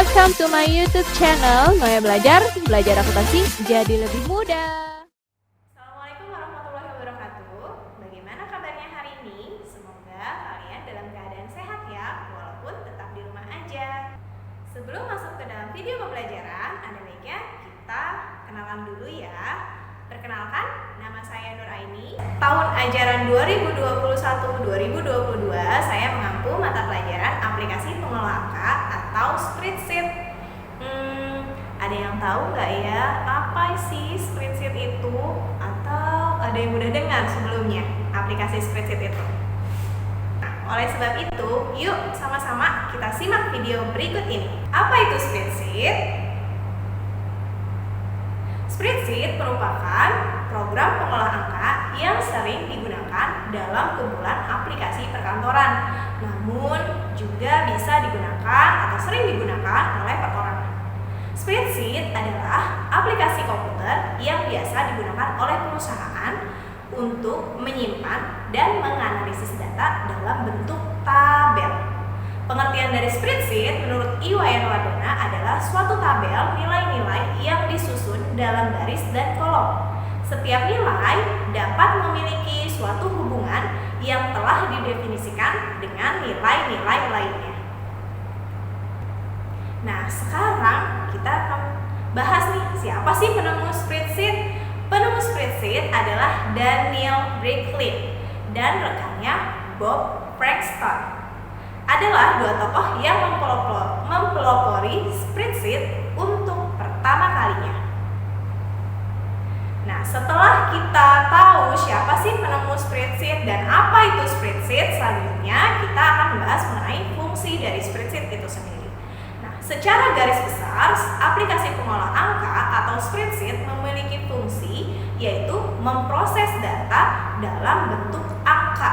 Welcome to my YouTube channel Noya Belajar akuntansi jadi lebih mudah. Assalamualaikum warahmatullahi wabarakatuh. Bagaimana kabarnya hari ini? Semoga kalian dalam keadaan sehat ya, walaupun tetap di rumah aja. Sebelum masuk ke dalam video pembelajaran, ada baiknya kita kenalan dulu ya. Perkenalkan, nama saya Nur Aini. Tahun ajaran 2021-2022 saya mengampu mata pelajaran aplikasi pengelola angka atau spreadsheet. Ada yang tahu nggak ya apa sih spreadsheet itu? Atau ada yang udah dengar sebelumnya aplikasi spreadsheet itu? Nah, oleh sebab itu, yuk sama-sama kita simak video berikut ini. Apa itu spreadsheet? Spreadsheet merupakan program pengolah angka yang sering digunakan dalam kumpulan aplikasi perkantoran, namun juga bisa digunakan atau sering digunakan oleh perorangan. Spreadsheet adalah aplikasi komputer yang biasa digunakan oleh perusahaan untuk menyimpan dan menganalisis data dalam bentuk tabel. Pengertian dari spreadsheet menurut Iwayan Wardana adalah suatu tabel nilai-nilai yang disusun dalam baris dan kolom. Setiap nilai dapat memiliki suatu hubungan yang telah didefinisikan dengan nilai-nilai lainnya. Nah, sekarang kita akan bahas nih, siapa sih penemu spreadsheet? Penemu spreadsheet adalah Daniel Brinkley dan rekannya Bob Frankston. Adalah dua tokoh yang mempelopori spreadsheet untuk pertama kalinya. Nah, setelah kita tahu siapa sih penemu spreadsheet dan apa itu spreadsheet, selanjutnya kita akan membahas mengenai fungsi dari spreadsheet itu sendiri. Nah, secara garis besar, aplikasi pengolah angka atau spreadsheet memiliki fungsi yaitu memproses data dalam bentuk angka.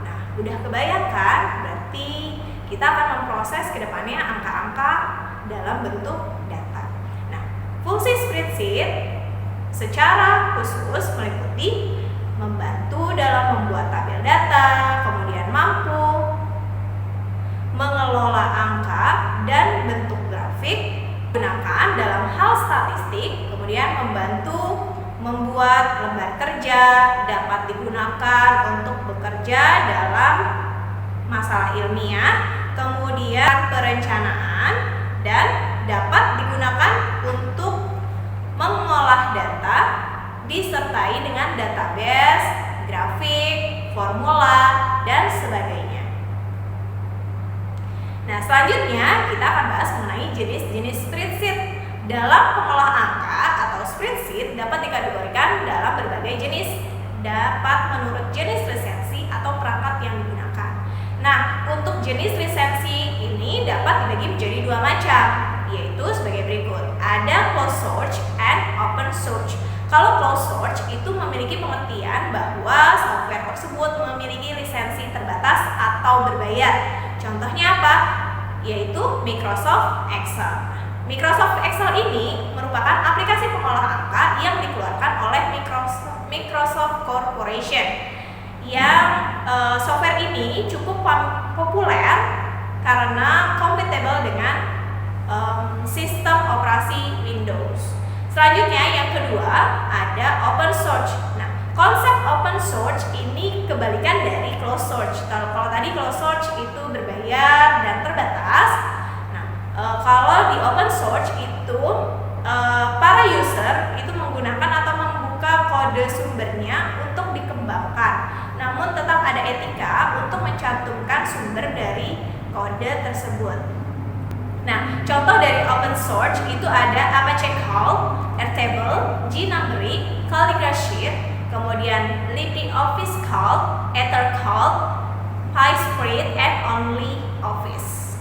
Nah, udah kebayangkan? Berarti kita akan memproses ke depannya angka-angka dalam bentuk data. Nah, fungsi spreadsheet secara khusus meliputi membantu dalam membuat tabel data, kemudian mampu mengelola angka dan bentuk grafik, gunakan dalam hal statistik, kemudian membantu membuat lembar kerja, dapat digunakan untuk bekerja dalam masalah ilmiah, kemudian perencanaan, dan dapat digunakan untuk mengolah data disertai dengan database, grafik, formula, dan sebagainya. Nah, selanjutnya kita akan bahas mengenai jenis-jenis spreadsheet. Dalam pengolah angka atau spreadsheet dapat dikategorikan dalam berbagai jenis, dapat menurut jenis lisensi atau perangkat yang digunakan. Nah, untuk jenis lisensi ini dapat dibagi menjadi dua macam, yaitu sebagai berikut. Ada closed source and open source. Kalau closed source itu memiliki pengertian bahwa software tersebut memiliki lisensi terbatas atau berbayar. Contohnya apa? Yaitu Microsoft Excel. Microsoft Excel ini merupakan aplikasi pengolah angka yang dikeluarkan oleh Microsoft Corporation. Yang software ini cukup populer karena compatible dengan sistem operasi Windows. Selanjutnya yang kedua ada open source. Nah, konsep open source ini kebalikan dari closed source. Kalau tadi closed source itu berbayar dan terbatas. Nah, kalau di open source itu para user itu menggunakan atau membuka kode sumbernya untuk dikembangkan. Namun tetap ada etika untuk mencantumkan sumber dari kode tersebut. Nah, contoh dari open source itu ada Apache Calc, Airtable, Gnumbary, Calligra Sheet, kemudian LibreOffice Calc, EtherCalc, PySpread, and OnlyOffice.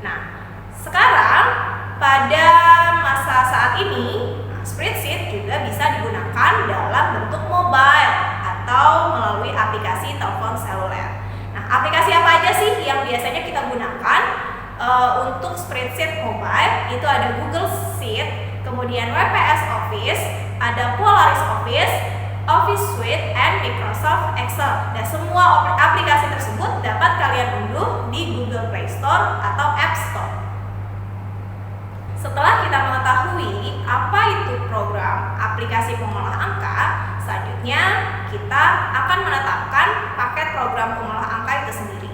Nah, sekarang pada masa saat ini, spreadsheet juga bisa digunakan dalam bentuk mobile atau melalui aplikasi telepon seluler. Nah, aplikasi apa aja sih yang biasanya kita gunakan untuk spreadsheet mobile? Itu ada Google Sheet, kemudian WPS Office, ada Polaris Office, Office Suite, and Microsoft Excel. Dan semua aplikasi tersebut dapat kalian unduh di Google Play Store atau App Store. apa itu program aplikasi pengolah angka, selanjutnya kita akan menetapkan paket program pengolah angka itu sendiri.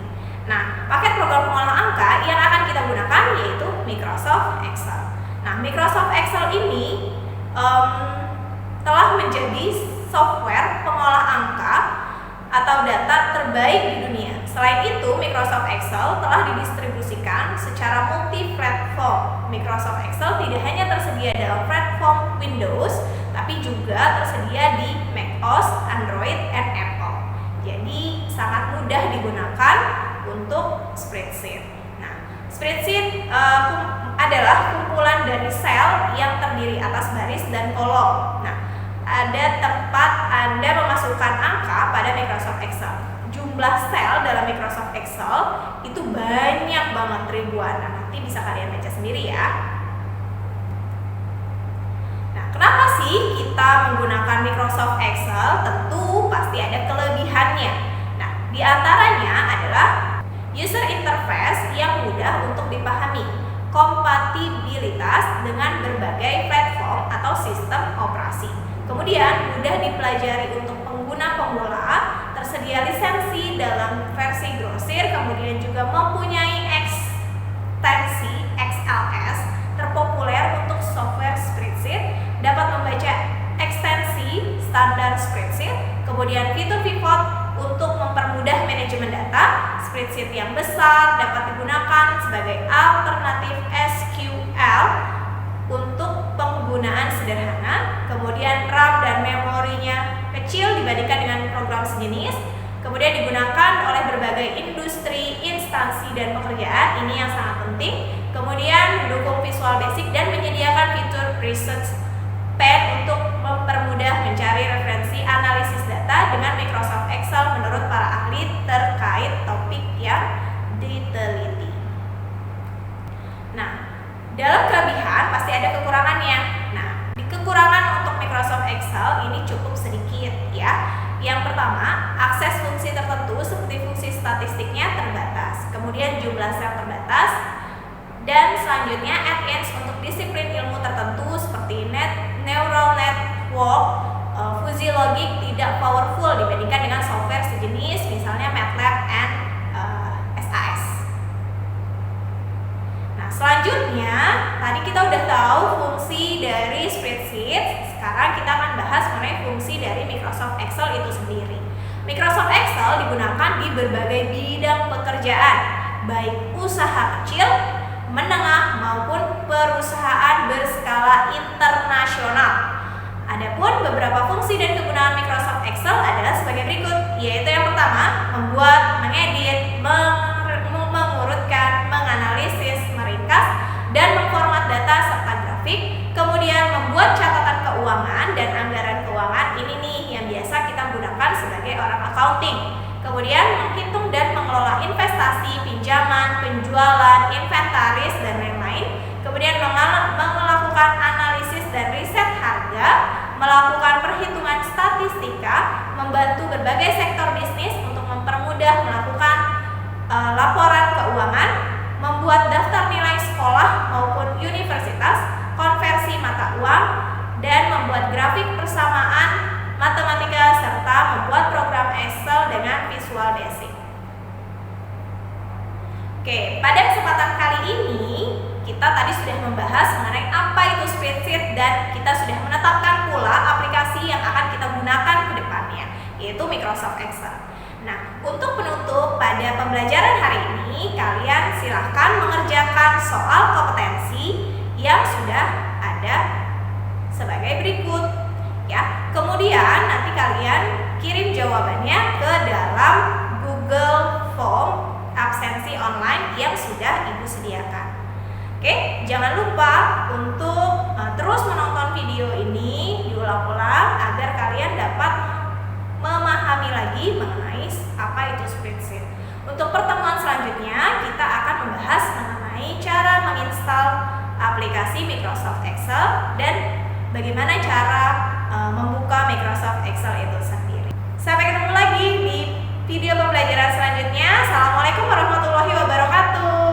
Nah, paket program pengolah angka yang akan kita gunakan yaitu Microsoft Excel. Nah, Microsoft Excel ini telah menjadi software pengolah angka atau data terbaik di dunia. Selain itu, Microsoft Excel telah didistribusikan secara multi-platform. Microsoft Excel tidak hanya tersedia dalam platform Windows, tapi juga tersedia di macOS, Android, dan Apple. Jadi sangat mudah digunakan untuk spreadsheet. Nah, spreadsheet adalah kumpulan dari sel yang terdiri atas baris dan kolom. Nah, ada tempat Anda memasukkan angka pada Microsoft Excel. Jumlah sel dalam Microsoft Excel itu banyak banget, ribuan. Nah, nanti bisa kalian baca sendiri ya. Nah, kenapa sih kita menggunakan Microsoft Excel? Tentu pasti ada kelebihannya. Nah, di antaranya adalah user interface yang mudah untuk dipahami, kompatibilitas dengan berbagai platform atau sistem operasi. Kemudian mudah dipelajari untuk pengguna pemula, tersedia lisensi dalam versi grosir, kemudian juga mempunyai ekstensi XLS terpopuler untuk software spreadsheet, dapat membaca ekstensi standar spreadsheet, kemudian fitur pivot untuk mempermudah manajemen data. Spreadsheet yang besar dapat digunakan sebagai alternatif SQL untuk penggunaan sederhana, kemudian RAM dan memorinya kecil dibandingkan dengan program sejenis, kemudian digunakan oleh berbagai industri, instansi, dan pekerjaan. Ini yang sangat penting. Kemudian mendukung Visual Basic dan menyediakan fitur Research Pen untuk mempermudah mencari referensi analisis data dengan Microsoft Excel menurut para ahli terkait topik yang diteliti. Nah, dalam kelebihan pasti ada kekurangannya. Nah, di kekurangan untuk Microsoft Excel ini cukup sedikit ya. Yang pertama, akses fungsi tertentu seperti fungsi statistiknya terbatas, kemudian jumlah sel terbatas, dan selanjutnya add-ins untuk disiplin ilmu tertentu seperti neural network, fuzzy logic tidak powerful dibandingkan dengan software sejenis misalnya MATLAB and SAS. Nah, selanjutnya tadi kita udah tahu fungsi dari spreadsheet. Sekarang kita akan bahas mengenai fungsi dari Microsoft Excel itu sendiri. Microsoft Excel digunakan di berbagai bidang pekerjaan, baik usaha kecil, menengah maupun perusahaan berskala internasional. Adapun beberapa fungsi dan kegunaan Microsoft Excel adalah sebagai berikut, yaitu yang pertama, membuat, mengedit, mengurutkan, menganalisis, meringkas, dan mengformat data serta grafik. Kemudian membuat catatan keuangan dan anggaran keuangan. Ini nih yang biasa kita gunakan sebagai orang accounting. Kemudian menghitung dan mengelola investasi, pinjaman, penjualan, inventaris, dan lain-lain. Kemudian melakukan analisis dan riset harga, melakukan perhitungan statistika, membantu berbagai sektor bisnis untuk mempermudah melakukan laporan keuangan, membuat daftar nilai sekolah maupun universitas, konversi mata uang, dan membuat grafik persamaan matematika serta membuat program Excel dengan Visual Basic. Oke, pada kesempatan kali ini kita tadi sudah membahas mengenai apa itu spreadsheet dan kita sudah menetapkan pula aplikasi yang akan kita gunakan ke depannya, yaitu Microsoft Excel. Nah, untuk penutup pada pembelajaran hari ini, kalian silahkan mengerjakan soal kompetensi yang sudah ada sebagai berikut. Ya, kemudian nanti kalian kirim jawabannya ke dalam Google Form absensi online yang sudah Ibu sediakan. Oke, jangan lupa untuk terus menonton video ini diulang-ulang agar kalian dapat memahami lagi mengenai apa itu spreadsheet. Untuk pertemuan selanjutnya kita akan membahas mengenai cara menginstal aplikasi Microsoft Excel dan bagaimana cara membuka Microsoft Excel itu sendiri. Sampai ketemu lagi di video pembelajaran selanjutnya. Assalamualaikum warahmatullahi wabarakatuh.